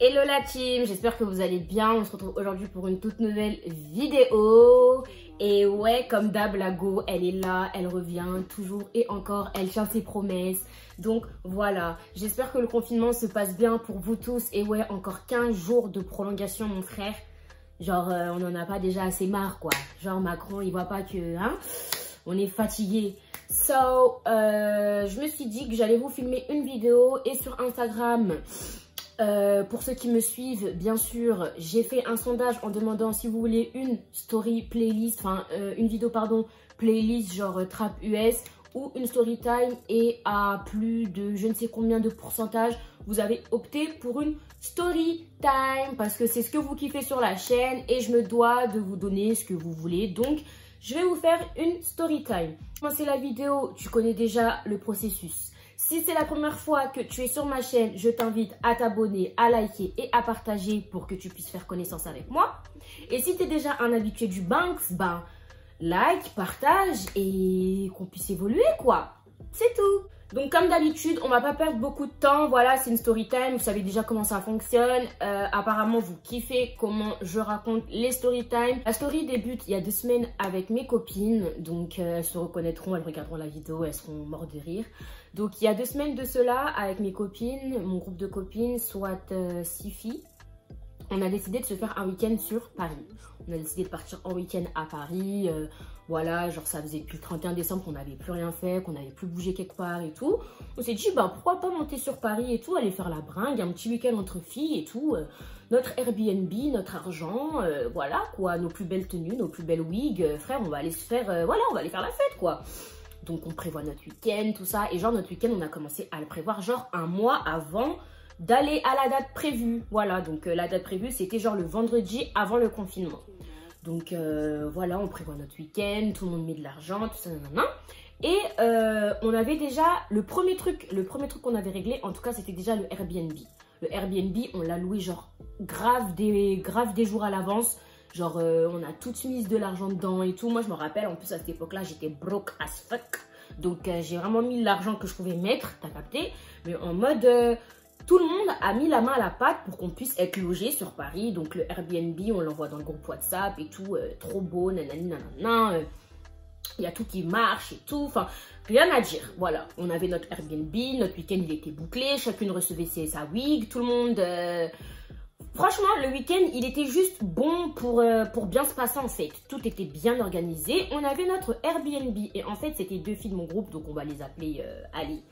Hello la team, j'espère que vous allez bien. On se retrouve aujourd'hui pour une toute nouvelle vidéo. Et ouais, comme d'hab, la Go, elle est là, elle revient toujours et encore, elle tient ses promesses. Donc voilà, j'espère que le confinement se passe bien pour vous tous. Et ouais, encore 15 jours de prolongation, mon frère. Genre, on n'en a pas déjà assez marre, quoi. Genre, Macron, il voit pas que, hein, on est fatigué. So, je me suis dit que j'allais vous filmer une vidéo et sur Instagram... pour ceux qui me suivent, bien sûr, j'ai fait un sondage en demandant si vous voulez une story playlist, enfin une vidéo pardon, playlist genre trap US ou une story time, et à plus de je ne sais combien de pourcentage, vous avez opté pour une story time parce que c'est ce que vous kiffez sur la chaîne et je me dois de vous donner ce que vous voulez. Donc, je vais vous faire une story time. Pour commencer la vidéo, tu connais déjà le processus. Si c'est la première fois que tu es sur ma chaîne, je t'invite à t'abonner, à liker et à partager pour que tu puisses faire connaissance avec moi. Et si tu es déjà un habitué du Banks, ben like, partage et qu'on puisse évoluer quoi. C'est tout. Donc comme d'habitude, on va pas perdre beaucoup de temps. Voilà, c'est une story time. Vous savez déjà comment ça fonctionne. Apparemment, vous kiffez comment je raconte les story time. La story débute il y a 2 semaines avec mes copines. Donc elles se reconnaîtront, elles regarderont la vidéo, elles seront mortes de rire. Donc il y a 2 semaines de cela, avec mes copines, mon groupe de copines, soit 6 filles, on a décidé de se faire un week-end sur Paris. On a décidé de partir en week-end à Paris. Voilà, genre ça faisait depuis le 31 décembre qu'on n'avait plus rien fait, qu'on n'avait plus bougé quelque part et tout. On s'est dit, bah pourquoi pas monter sur Paris et tout, aller faire la bringue, un petit week-end entre filles et tout. Notre Airbnb, notre argent, voilà quoi, nos plus belles tenues, nos plus belles wigs. Frère, on va aller se faire, voilà, on va aller faire la fête quoi. Donc on prévoit notre week-end, tout ça. Et genre notre week-end, on a commencé à le prévoir genre un mois avant d'aller à la date prévue. Voilà, donc la date prévue, c'était genre le vendredi avant le confinement. Donc voilà, on prévoit notre week-end, tout le monde met de l'argent, tout ça, nanana. Et on avait déjà le premier truc qu'on avait réglé, en tout cas, c'était déjà le Airbnb. Le Airbnb, on l'a loué genre grave des jours à l'avance. Genre, on a tout de suite mis de l'argent dedans et tout. Moi, je me rappelle, en plus, à cette époque-là, j'étais broke as fuck. Donc, j'ai vraiment mis l'argent que je pouvais mettre, t'as capté. Mais en mode, tout le monde a mis la main à la pâte pour qu'on puisse être logé sur Paris. Donc, le Airbnb, on l'envoie dans le groupe WhatsApp et tout. Trop beau, nanani, nanana. Il y a tout qui marche et tout. Enfin, rien à dire. Voilà, on avait notre Airbnb. Notre week-end, il était bouclé. Chacune recevait sa wig. Tout le monde... Franchement, le week-end, il était juste bon pour bien se passer en fait. Tout était bien organisé. On avait notre Airbnb. Et en fait, c'était 2 filles de mon groupe. Donc, on va les appeler, allez,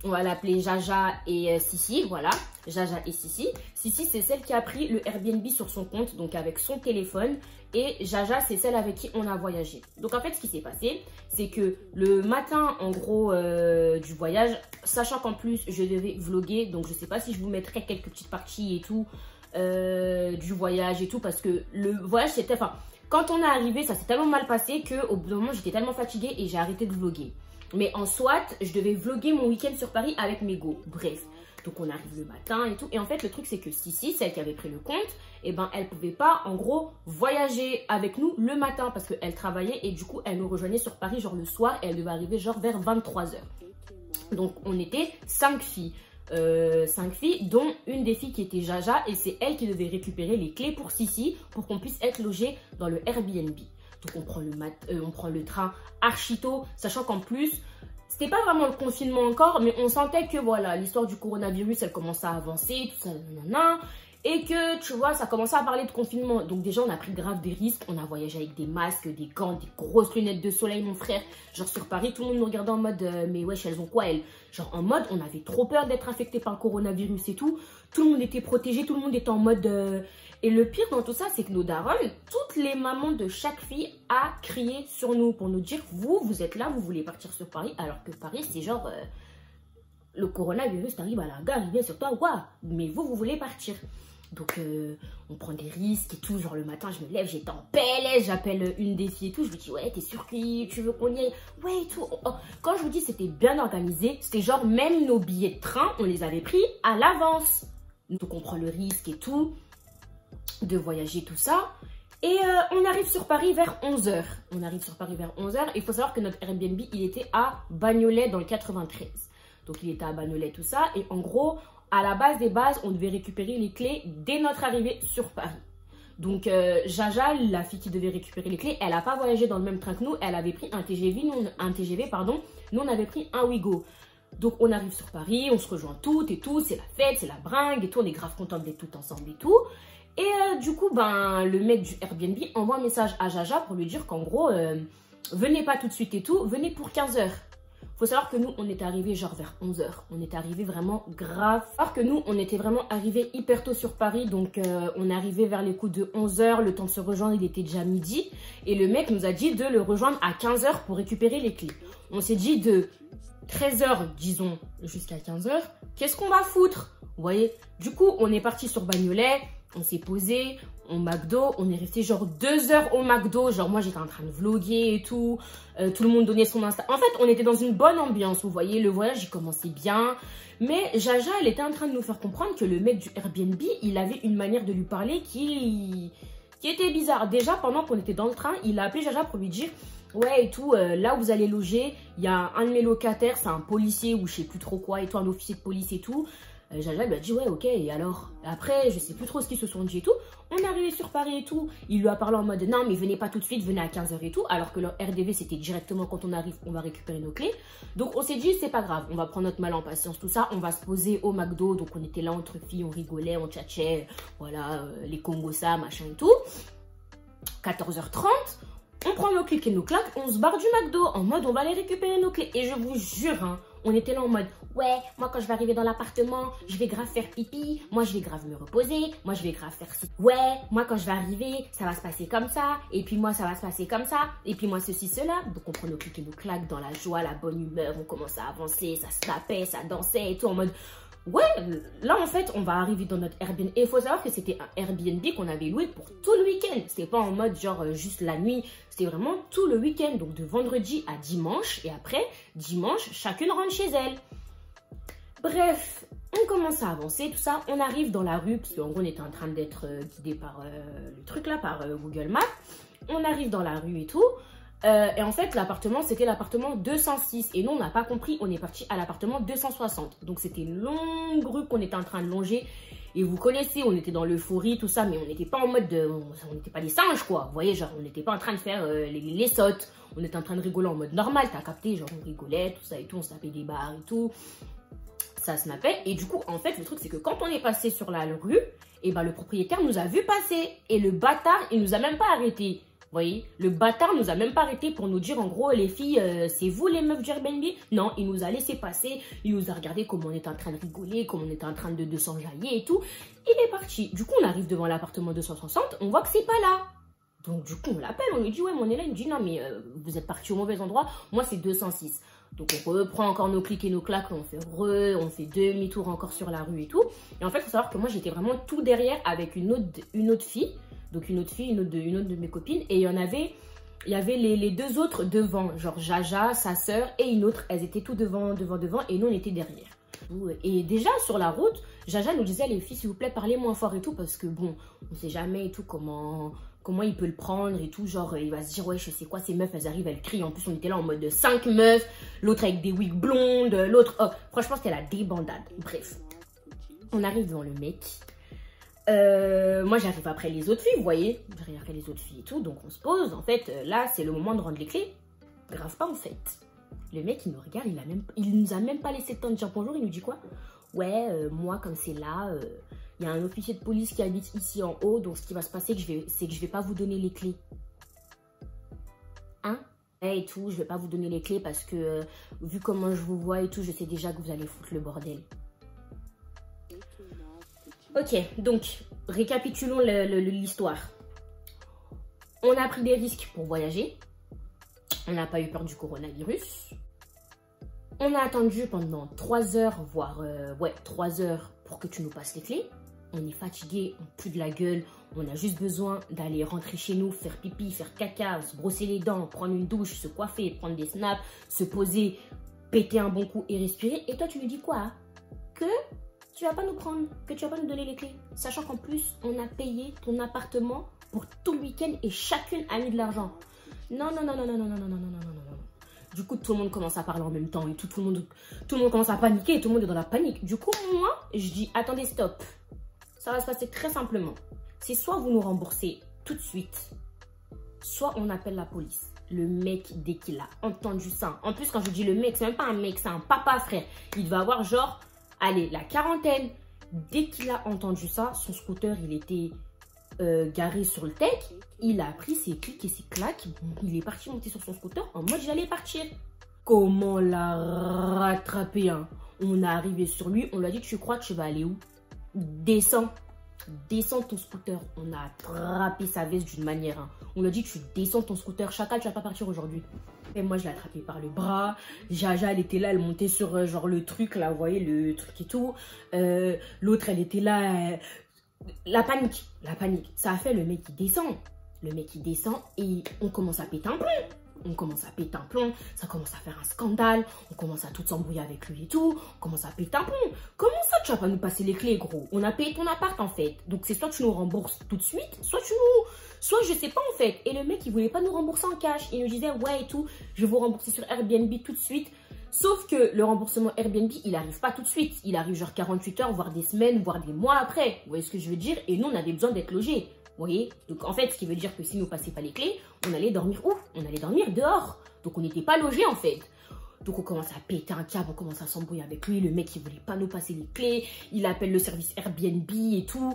on va l'appeler Jaja et Sissi. Voilà, Jaja et Sissi. Sissi, c'est celle qui a pris le Airbnb sur son compte, donc avec son téléphone. Et Jaja, c'est celle avec qui on a voyagé. Donc en fait, ce qui s'est passé, c'est que le matin, en gros, du voyage, sachant qu'en plus, je devais vlogger, donc je sais pas si je vous mettrai quelques petites parties et tout, du voyage et tout, parce que le voyage, c'était... Enfin, quand on est arrivé, ça s'est tellement mal passé qu'au bout d'un moment, j'étais tellement fatiguée et j'ai arrêté de vlogger. Mais en soit, je devais vlogger mon week-end sur Paris avec mes go. Bref. Donc on arrive le matin et tout. Et en fait, le truc, c'est que Sissi, celle qui avait pris le compte, eh ben, elle pouvait pas, en gros, voyager avec nous le matin parce qu'elle travaillait et du coup, elle nous rejoignait sur Paris, genre le soir, et elle devait arriver genre vers 23 h. Donc, on était 5 filles. 5 filles, dont une des filles qui était Jaja, et c'est elle qui devait récupérer les clés pour Sissi pour qu'on puisse être logé dans le Airbnb. Donc, on prend le train archi tôt, sachant qu'en plus... C'était pas vraiment le confinement encore, mais on sentait que voilà, l'histoire du coronavirus, elle commençait à avancer, tout ça, nanana, et que, tu vois, ça commençait à parler de confinement. Donc déjà, on a pris grave des risques. On a voyagé avec des masques, des gants, des grosses lunettes de soleil, mon frère. Genre sur Paris, tout le monde nous regardait en mode, mais wesh, elles ont quoi, elles? Genre en mode, on avait trop peur d'être infecté par le coronavirus et tout. Tout le monde était protégé, tout le monde était en mode... Et le pire dans tout ça, c'est que nos darons, toutes les mamans de chaque fille a crié sur nous pour nous dire, vous êtes là, vous voulez partir sur Paris, alors que Paris, c'est genre, le coronavirus arrive à la gare, il vient sur toi, waouh, mais vous voulez partir. Donc, on prend des risques et tout, genre le matin, je me lève, j'étais en PLS, j'appelle une des filles et tout, je lui dis, ouais, t'es sûre que tu veux qu'on y aille? Ouais, et tout. Oh. Quand je vous dis c'était bien organisé, c'était genre, même nos billets de train, on les avait pris à l'avance. Donc, on prend le risque et tout, de voyager, tout ça. Et on arrive sur Paris vers 11 h. On arrive sur Paris vers 11 h. Il faut savoir que notre Airbnb, il était à Bagnolet dans le 93. Donc, il était à Bagnolet, tout ça. Et en gros, à la base des bases, on devait récupérer les clés dès notre arrivée sur Paris. Donc, Jaja, la fille qui devait récupérer les clés, elle n'a pas voyagé dans le même train que nous. Elle avait pris un TGV, nous, on avait pris un Ouigo. Donc, on arrive sur Paris, on se rejoint toutes et tout. C'est la fête, c'est la bringue et tout. On est grave contents d'être toutes ensemble et tout. Et du coup, ben, le mec du Airbnb envoie un message à Jaja pour lui dire qu'en gros, venez pas tout de suite et tout, venez pour 15 h. Faut savoir que nous, on était arrivés genre vers 11 h. On était arrivés vraiment grave. Alors que nous, on était vraiment arrivés hyper tôt sur Paris. Donc, on est arrivé vers les coups de 11 h. Le temps de se rejoindre, il était déjà midi. Et le mec nous a dit de le rejoindre à 15 h pour récupérer les clés. On s'est dit de 13 h, disons, jusqu'à 15 h. Qu'est-ce qu'on va foutre? Vous voyez? Du coup, on est parti sur Bagnolet. On s'est posé au McDo, on est resté genre 2 heures au McDo, genre moi j'étais en train de vlogger et tout, tout le monde donnait son Insta. En fait, on était dans une bonne ambiance, vous voyez, le voyage il commençait bien. Mais Jaja, elle était en train de nous faire comprendre que le mec du Airbnb, il avait une manière de lui parler qui était bizarre. Déjà, pendant qu'on était dans le train, il a appelé Jaja pour lui dire... Ouais et tout, là où vous allez loger, il y a un de mes locataires, c'est un policier ou je sais plus trop quoi et tout, un officier de police et tout. Jaja lui a dit ouais ok et alors après je sais plus trop ce qu'ils se sont dit et tout. On est arrivé sur Paris et tout, il lui a parlé en mode non mais venez pas tout de suite, venez à 15 h et tout. Alors que leur RDV c'était directement quand on arrive on va récupérer nos clés. Donc on s'est dit c'est pas grave, on va prendre notre mal en patience tout ça. On va se poser au McDo, donc on était là entre filles, on rigolait, on tchatchait, voilà les Congosa machin et tout. 14 h 30. On prend nos clics et nos claques, on se barre du McDo en mode on va aller récupérer nos clés. Et je vous jure, hein, on était là en mode ouais, moi quand je vais arriver dans l'appartement, je vais grave faire pipi, moi je vais grave me reposer, moi je vais grave faire ci. Ouais, moi quand je vais arriver, ça va se passer comme ça, et puis moi ça va se passer comme ça, et puis moi ceci, cela. Donc on prend nos clics et nos claques dans la joie, la bonne humeur, on commence à avancer, ça se tapait, ça dansait et tout en mode... Ouais, là en fait, on va arriver dans notre Airbnb. Et il faut savoir que c'était un Airbnb qu'on avait loué pour tout le week-end. C'était pas en mode genre juste la nuit. C'était vraiment tout le week-end. Donc de vendredi à dimanche. Et après, dimanche, chacune rentre chez elle. Bref, on commence à avancer, tout ça. On arrive dans la rue, parce qu'en gros, on était en train d'être guidé par le truc là, par Google Maps. On arrive dans la rue et tout. Et en fait, l'appartement, c'était l'appartement 206. Et nous, on n'a pas compris, on est parti à l'appartement 260. Donc, c'était une longue rue qu'on était en train de longer. Et vous connaissez, on était dans l'euphorie, tout ça, mais on n'était pas en mode de... On n'était pas des singes, quoi. Vous voyez, genre, on n'était pas en train de faire les sottes. On était en train de rigoler en mode normal, t'as capté, genre, on rigolait, tout ça et tout, on se tapait des barres et tout. Ça snappait. Et du coup, en fait, le truc, c'est que quand on est passé sur la rue, et ben, le propriétaire nous a vu passer. Et le bâtard, il nous a même pas arrêtés. Vous voyez, le bâtard nous a même pas arrêté pour nous dire en gros les filles, c'est vous les meufs du Airbnb? Non, il nous a laissé passer, il nous a regardé comme on était en train de rigoler, comme on était en train de s'enjailler et tout. Il est parti. Du coup, on arrive devant l'appartement 260, on voit que c'est pas là. Donc du coup, on l'appelle, on lui dit ouais, mais on est là. Il me dit non, mais vous êtes parti au mauvais endroit, moi c'est 206. Donc on reprend encore nos clics et nos claques, on fait demi-tour encore sur la rue et tout. Et en fait, il faut savoir que moi j'étais vraiment tout derrière avec une autre fille. Donc une autre de mes copines. Et il y avait les deux autres devant. Genre Jaja, sa sœur et une autre. Elles étaient tout devant. Et nous, on était derrière. Et déjà, sur la route, Jaja nous disait, les filles, s'il vous plaît, parlez moins fort et tout. Parce que bon, on sait jamais et tout comment il peut le prendre et tout. Genre, il va se dire, ouais, je sais quoi, ces meufs, elles arrivent, elles crient. En plus, on était là en mode de 5 meufs. L'autre avec des wigs blondes. L'autre, oh, franchement, c'était la débandade. Bref, on arrive devant le mec. Moi j'arrive après les autres filles, vous voyez, j'arrive après les autres filles et tout, donc on se pose. En fait, là c'est le moment de rendre les clés. Grave pas en fait. Le mec il nous regarde, il nous a même pas laissé le temps de dire bonjour. Il nous dit quoi? Ouais, moi comme c'est là, il y a un officier de police qui habite ici en haut, donc ce qui va se passer, c'est que je vais pas vous donner les clés. Hein? Et tout, je vais pas vous donner les clés parce que vu comment je vous vois et tout, je sais déjà que vous allez foutre le bordel. Ok, donc, récapitulons l'histoire. On a pris des risques pour voyager. On n'a pas eu peur du coronavirus. On a attendu pendant 3 heures, voire 3 heures pour que tu nous passes les clés. On est fatigué, on pue de la gueule. On a juste besoin d'aller rentrer chez nous, faire pipi, faire caca, se brosser les dents, prendre une douche, se coiffer, prendre des snaps, se poser, péter un bon coup et respirer. Et toi, tu lui dis quoi? Hein? Que tu vas pas nous prendre, que tu vas pas nous donner les clés. Sachant qu'en plus, on a payé ton appartement pour tout le week-end et chacune a mis de l'argent. Non, non, non, non, non, non, non, non, non, non, non, non, non. Du coup, tout le monde commence à parler en même temps et tout le monde commence à paniquer et tout le monde est dans la panique. Du coup, moi, je dis, attendez, stop. Ça va se passer très simplement. C'est soit vous nous remboursez tout de suite, soit on appelle la police. Le mec, dès qu'il a entendu ça, en plus, quand je dis le mec, c'est même pas un mec, c'est un papa, frère. Il va avoir genre, allez, la quarantaine. Dès qu'il a entendu ça, son scooter, il était garé sur le tech. Il a pris ses clics et ses claques. Il est parti monter sur son scooter en mode j'allais partir. Comment l'a rattrapé, hein? On est arrivé sur lui, on lui a dit tu crois que tu vas aller où? Descends. Descends ton scooter. On a attrapé sa veste d'une manière. Hein. On lui a dit tu descends ton scooter. Chacal, tu vas pas partir aujourd'hui. Et moi, je l'ai attrapé par le bras. Jaja, elle était là, elle montait sur genre le truc, là, vous voyez, le truc et tout. L'autre, elle était là. La panique. Ça a fait le mec qui descend. Le mec qui descend et on commence à péter un plomb. Ça commence à faire un scandale. On commence à tout s'embrouiller avec lui et tout. On commence à péter un plomb. Comment ça, tu vas pas nous passer les clés, gros? On a payé ton appart, en fait. Donc, c'est soit tu nous rembourses tout de suite, soit je sais pas, en fait. Et le mec, il voulait pas nous rembourser en cash. Il nous disait, ouais, et tout, je vais vous rembourser sur Airbnb tout de suite. Sauf que le remboursement Airbnb, il arrive pas tout de suite. Il arrive genre 48 heures, voire des semaines, voire des mois après. Vous voyez ce que je veux dire? Et nous, on avait besoin d'être logés. Vous voyez? Donc, en fait, ce qui veut dire que si nous passait pas les clés, on allait dormir où? On allait dormir dehors. Donc, on n'était pas logés, en fait. Donc, on commence à péter un câble, on commence à s'embrouiller avec lui. Le mec, il voulait pas nous passer les clés. Il appelle le service Airbnb et tout.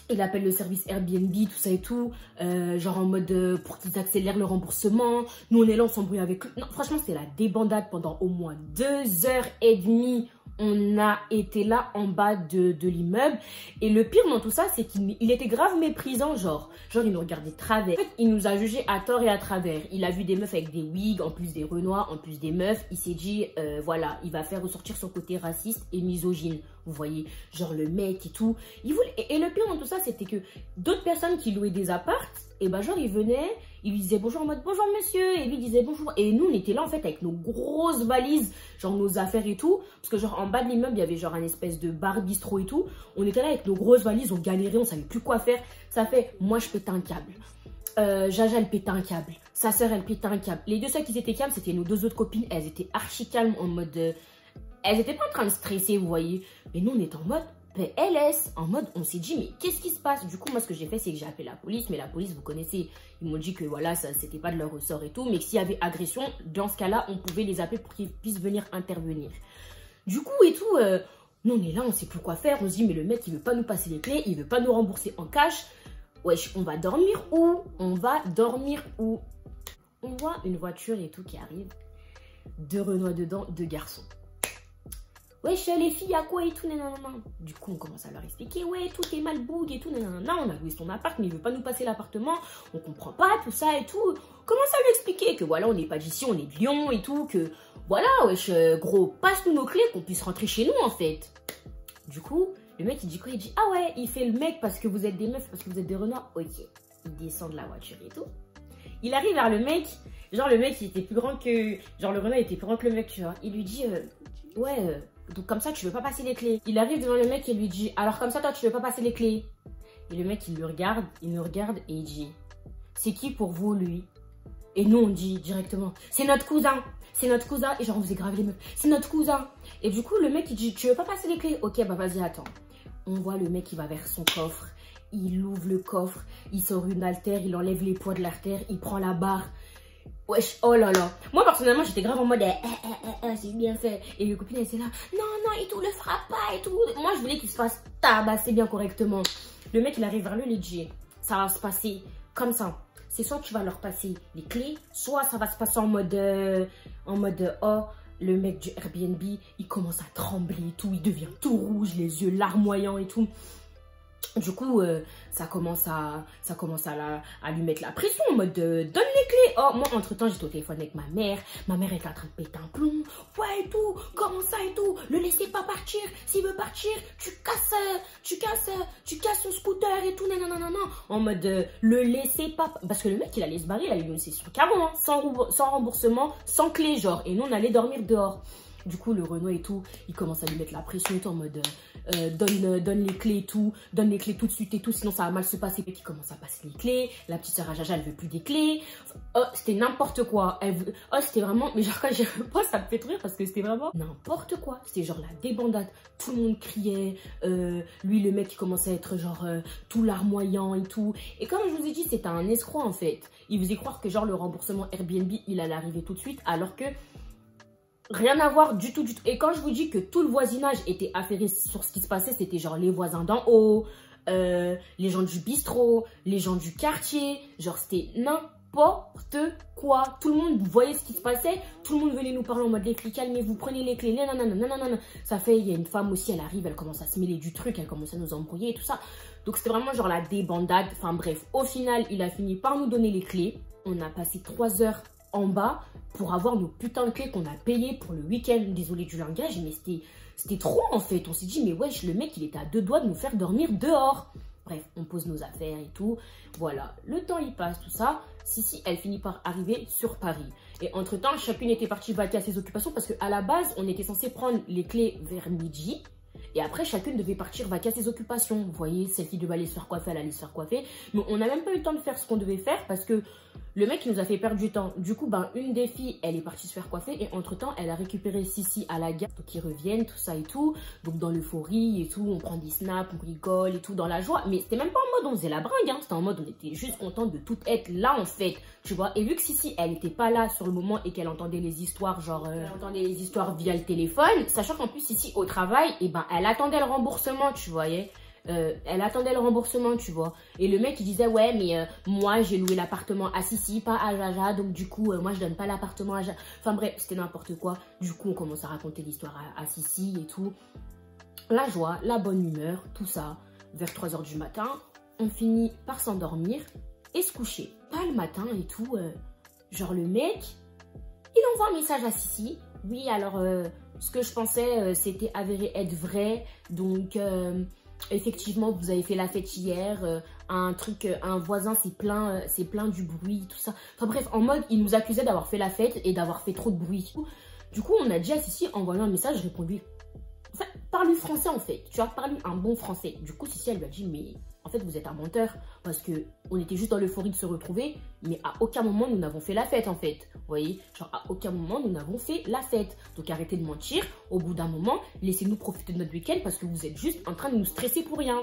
Il appelle le service Airbnb, tout ça et tout. Genre en mode pour qu'ils accélèrent le remboursement. Nous, on est là, on s'embrouille avec lui. Non, franchement, c'est la débandade pendant au moins 2h30. On a été là en bas de l'immeuble. Et le pire dans tout ça, c'est qu'il était grave méprisant, genre il nous regardait de travers. En fait, il nous a jugés à tort et à travers. Il a vu des meufs avec des wigs, en plus des renois, en plus des meufs. Il s'est dit, voilà, il va faire ressortir son côté raciste et misogyne. Vous voyez, genre le mec et tout. Et le pire dans tout ça, c'était que d'autres personnes qui louaient des apparts, et ben genre ils venaient, ils lui disaient bonjour en mode bonjour monsieur, et lui disait bonjour. Et nous on était là en fait avec nos grosses valises, genre nos affaires et tout, parce que genre en bas de l'immeuble il y avait genre un espèce de bar bistrot et tout. On était là avec nos grosses valises, on galérait, on savait plus quoi faire. Ça fait, moi je pétais un câble. Jaja elle pétait un câble, sa soeur elle pétait un câble. Les deux seuls qui étaient calmes c'était nos deux autres copines, elles étaient archi calmes en mode, elles étaient pas en train de stresser vous voyez. Mais nous on était en mode PLS, en mode on s'est dit mais qu'est-ce qui se passe? Du coup moi ce que j'ai fait c'est que j'ai appelé la police, mais la police vous connaissez, ils m'ont dit que voilà ça c'était pas de leur ressort et tout, mais que s'il y avait agression, dans ce cas là on pouvait les appeler pour qu'ils puissent venir intervenir. Du coup et tout, nous on est là, on sait plus quoi faire, on se dit mais le mec il veut pas nous passer les clés, il veut pas nous rembourser en cash, wesh on va dormir où? On voit une voiture et tout qui arrive, 2 Renois dedans, 2 garçons. Wesh les filles, y'a quoi et tout, nanana. Du coup, on commence à leur expliquer, ouais, tout est mal boug et tout, nanana. On a loué son appart, mais il veut pas nous passer l'appartement. On comprend pas, tout ça et tout. On commence à lui expliquer que voilà, on n'est pas d'ici, on est de Lyon et tout, que voilà, wesh, gros, passe-nous nos clés, qu'on puisse rentrer chez nous en fait. Du coup, le mec il dit quoi? Il dit, ah ouais, il fait le mec parce que vous êtes des meufs, parce que vous êtes des renards. Ok, il descend de la voiture et tout. Il arrive vers le mec, genre le mec il était plus grand que, genre le renard était plus grand que le mec, tu vois. Il lui dit, ouais, donc comme ça tu veux pas passer les clés. Il arrive devant le mec et lui dit, alors comme ça toi tu veux pas passer les clés. Et le mec il nous regarde et il dit, c'est qui pour vous lui? Et nous on dit directement, c'est notre cousin. C'est notre cousin. Et genre on faisait grave les meufs, c'est notre cousin. Et du coup le mec il dit, tu veux pas passer les clés? Ok bah vas-y attends. On voit le mec il va vers son coffre. Il ouvre le coffre, il sort une haltère, il enlève les poids de l'artère, il prend la barre. Wesh, oh là là. Moi, personnellement, j'étais grave en mode, c'est bien fait. Et les copines, elles étaient là, non, et tout, le frappe pas, et tout. Moi, je voulais qu'il se fasse tabasser bien correctement. Le mec, il arrive vers lui, il dit, ça va se passer comme ça. C'est soit tu vas leur passer les clés, soit ça va se passer en mode, oh, le mec du Airbnb, il commence à trembler et tout, il devient tout rouge, les yeux larmoyants et tout. Du coup, ça commence à lui mettre la pression en mode donne les clés. Oh, moi, entre-temps, j'étais au téléphone avec ma mère. Ma mère était en train de péter un plomb. Ouais, et tout, comment ça et tout. Le laissez pas partir. S'il veut partir, tu casses son scooter et tout. Non. En mode le laissez pas. Parce que le mec, il allait se barrer. Il allait nous laisser sur carreau, hein, sans remboursement, sans clé, genre. Et nous, on allait dormir dehors. Du coup, le Renault et tout, il commence à lui mettre la pression et tout en mode donne les clés et tout, donne les clés tout de suite et tout, sinon ça va mal se passer. Et qui commence à passer les clés. La petite sœur à Jaja, elle veut plus des clés. Oh, c'était n'importe quoi. Oh, c'était vraiment, mais genre quand j'y repense, ça me fait rire parce que c'était vraiment n'importe quoi. C'était genre la débandade. Tout le monde criait. Lui, le mec, il commençait à être genre tout larmoyant et tout. Et comme je vous ai dit, c'était un escroc en fait. Il faisait croire que genre le remboursement Airbnb, il allait arriver tout de suite, alors que rien à voir du tout, du tout. Et quand je vous dis que tout le voisinage était affairé sur ce qui se passait, c'était genre les voisins d'en haut, les gens du bistrot, les gens du quartier. Genre, c'était n'importe quoi. Tout le monde voyait ce qui se passait. Tout le monde venait nous parler en mode les flics, calmez-vous, prenez les clés. Non. Ça fait, il y a une femme aussi, elle arrive, elle commence à se mêler du truc, elle commence à nous embrouiller et tout ça. Donc, c'était vraiment genre la débandade. Enfin bref, au final, il a fini par nous donner les clés. On a passé 3 heures en bas pour avoir nos putains de clés qu'on a payées pour le week-end. Désolé du langage, mais c'était trop en fait. On s'est dit, mais wesh, le mec, il était à 2 doigts de nous faire dormir dehors. Bref, on pose nos affaires et tout. Voilà, le temps, il passe, tout ça. Sissi, elle finit par arriver sur Paris. Et entre-temps, chacune était partie vaquer à ses occupations parce qu'à la base, on était censé prendre les clés vers midi. Et après, chacune devait partir vaquer à ses occupations. Vous voyez, celle qui devait aller se faire coiffer, elle allait se faire coiffer. Mais on n'a même pas eu le temps de faire ce qu'on devait faire parce que le mec, il nous a fait perdre du temps. Du coup, ben, une des filles, elle est partie se faire coiffer. Et entre-temps, elle a récupéré Sissi à la gare. Donc, ils reviennent, tout ça et tout. Donc, dans l'euphorie et tout, on prend des snaps, on rigole et tout, dans la joie. Mais c'était même pas en mode on faisait la bringue. Hein. C'était en mode on était juste content de tout être là, en fait. Tu vois. Et vu que Sissi, elle était pas là sur le moment et qu'elle entendait les histoires, genre, elle entendait les histoires via le téléphone. Sachant qu'en plus, Sissi, au travail, et ben, elle attendait le remboursement, tu voyais. Elle attendait le remboursement, tu vois. Et le mec, il disait, ouais, mais moi, j'ai loué l'appartement à Sissi, pas à Jaja. Donc, du coup, moi, je donne pas l'appartement à Jaja. Enfin, bref, c'était n'importe quoi. Du coup, on commence à raconter l'histoire à Sissi et tout. La joie, la bonne humeur, tout ça. Vers 3 h du matin, on finit par s'endormir et se coucher. Pas le matin et tout. Genre, le mec, il envoie un message à Sissi. Oui, alors, ce que je pensais, c'était avéré être vrai. Donc, effectivement, vous avez fait la fête hier, un voisin s'est plaint du bruit, tout ça. Enfin bref, en mode, il nous accusait d'avoir fait la fête et d'avoir fait trop de bruit. Du coup, on a dit à Sissi, envoyant un message, je réponds lui. Enfin, parle-lui français en fait, tu vois, parle-lui un bon français. Du coup, Sissi, elle lui a dit, mais en fait, vous êtes un menteur. Parce que on était juste dans l'euphorie de se retrouver, mais à aucun moment, nous n'avons fait la fête en fait. Vous voyez, genre à aucun moment, nous n'avons fait la fête. Donc arrêtez de mentir. Au bout d'un moment, laissez-nous profiter de notre week-end parce que vous êtes juste en train de nous stresser pour rien.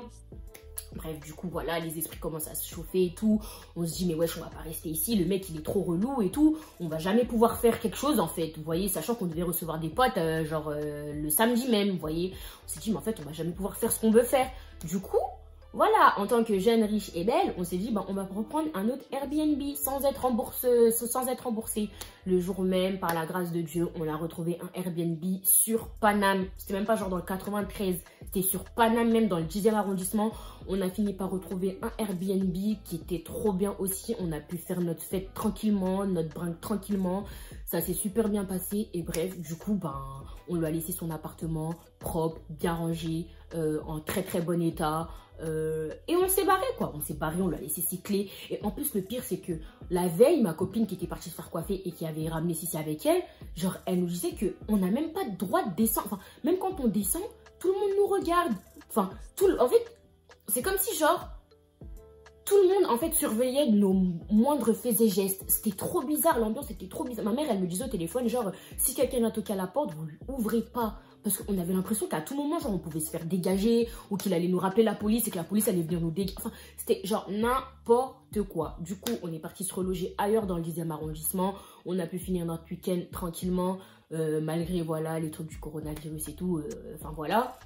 Bref, du coup, voilà, les esprits commencent à se chauffer et tout. On se dit, mais wesh, on va pas rester ici. Le mec, il est trop relou et tout. On va jamais pouvoir faire quelque chose, en fait. Vous voyez, sachant qu'on devait recevoir des potes, le samedi même, vous voyez. On s'est dit, mais en fait, on va jamais pouvoir faire ce qu'on veut faire. Du coup, voilà, en tant que jeune, riche et belle, on s'est dit, ben, on va reprendre un autre Airbnb sans être remboursé. Le jour même, par la grâce de Dieu, on a retrouvé un Airbnb sur Paname. C'était même pas genre dans le 93, c'était sur Paname, même dans le 10e arrondissement. On a fini par retrouver un Airbnb qui était trop bien aussi. On a pu faire notre fête tranquillement, notre brinque tranquillement. Ça s'est super bien passé. Et bref, du coup, ben, on lui a laissé son appartement propre, bien rangé, en très très bon état. Et on s'est barré quoi, on s'est barré, on lui a laissé ses clés. Et en plus le pire c'est que la veille, ma copine qui était partie se faire coiffer et qui avait ramené Sissi avec elle, genre elle nous disait que on n'a même pas le droit de descendre, enfin même quand on descend, tout le monde nous regarde. Enfin, en fait, c'est comme si genre tout le monde en fait surveillait nos moindres faits et gestes. C'était trop bizarre, l'ambiance était trop bizarre. Ma mère elle me disait au téléphone genre si quelqu'un a toqué à la porte, vous lui ouvrez pas. Parce qu'on avait l'impression qu'à tout moment, genre, on pouvait se faire dégager ou qu'il allait nous rappeler la police et que la police allait venir nous dégager. Enfin, c'était genre n'importe quoi. Du coup, on est parti se reloger ailleurs dans le 10e arrondissement. On a pu finir notre week-end tranquillement, malgré, voilà, les trucs du coronavirus et tout. Enfin, voilà.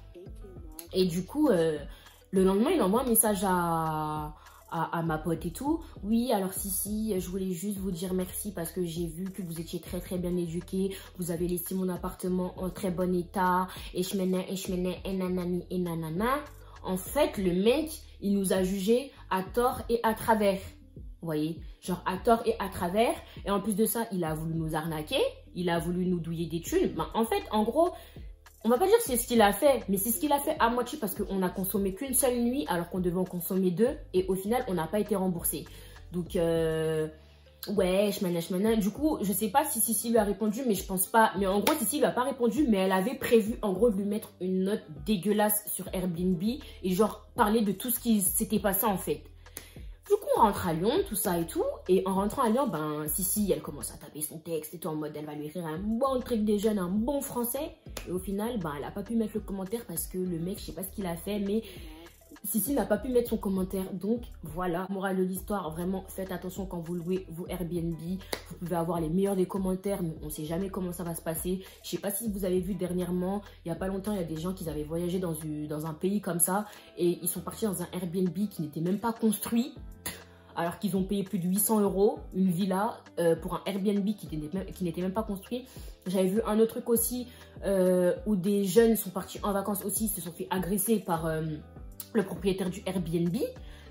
Et du coup, le lendemain, il envoie un message à ma pote et tout. Oui, alors Sissi, je voulais juste vous dire merci parce que j'ai vu que vous étiez très très bien éduqués. Vous avez laissé mon appartement en très bon état. Et nanani, et nanana. En fait, le mec, il nous a jugés à tort et à travers. Vous voyez, genre à tort et à travers. Et en plus de ça, il a voulu nous arnaquer. Il a voulu nous douiller des thunes. Ben, en fait, en gros, on va pas dire que c'est ce qu'il a fait, mais c'est ce qu'il a fait à moitié parce qu'on a consommé qu'une seule nuit alors qu'on devait en consommer 2 et au final, on n'a pas été remboursé. Donc, Ouais, shmana. Du coup, je sais pas si Sissi lui a répondu, mais je pense pas. Mais en gros, Sissi lui a pas répondu, mais elle avait prévu, en gros, de lui mettre une note dégueulasse sur Airbnb et genre parler de tout ce qui s'était passé en fait. Du coup, on rentre à Lyon, tout ça et tout. Et en rentrant à Lyon, ben, Sissi, elle commence à taper son texte et tout en mode, elle va lui écrire un bon truc des jeunes, un bon français. Et au final, ben, elle a pas pu mettre le commentaire parce que le mec, je sais pas ce qu'il a fait, mais Sissi n'a pas pu mettre son commentaire. Donc, voilà. Morale de l'histoire, vraiment, faites attention quand vous louez vos Airbnb. Vous pouvez avoir les meilleurs des commentaires, mais on sait jamais comment ça va se passer. Je sais pas si vous avez vu dernièrement, il y a pas longtemps, il y a des gens qui avaient voyagé dans un pays comme ça et ils sont partis dans un Airbnb qui n'était même pas construit. Alors qu'ils ont payé plus de 800 €, une villa pour un Airbnb qui n'était même pas construit. J'avais vu un autre truc aussi où des jeunes sont partis en vacances aussi, se sont fait agresser par le propriétaire du Airbnb.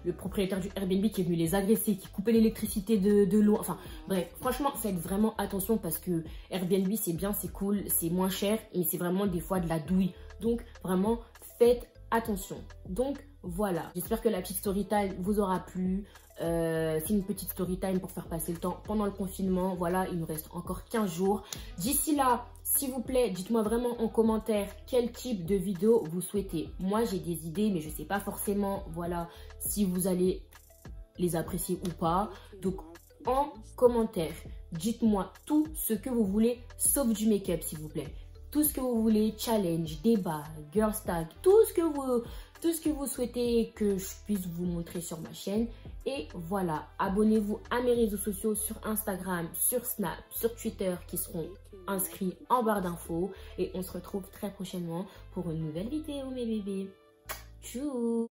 Le propriétaire du Airbnb qui est venu les agresser, qui coupait l'électricité de l'eau. Enfin bref, franchement, faites vraiment attention parce que Airbnb c'est bien, c'est cool, c'est moins cher, mais c'est vraiment des fois de la douille. Donc vraiment, faites attention. Donc voilà, j'espère que la petite story time vous aura plu. C'est une petite story time pour faire passer le temps pendant le confinement. Voilà, il nous reste encore 15 jours. D'ici là, s'il vous plaît, dites-moi vraiment en commentaire quel type de vidéo vous souhaitez. Moi, j'ai des idées, mais je ne sais pas forcément, voilà, si vous allez les apprécier ou pas. Donc, en commentaire, dites-moi tout ce que vous voulez, sauf du make-up, s'il vous plaît. Tout ce que vous voulez, challenge, débat, girl tag, tout ce que vous souhaitez que je puisse vous montrer sur ma chaîne. Et voilà, abonnez-vous à mes réseaux sociaux sur Instagram, sur Snap, sur Twitter qui seront inscrits en barre d'infos. Et on se retrouve très prochainement pour une nouvelle vidéo mes bébés. Tchou!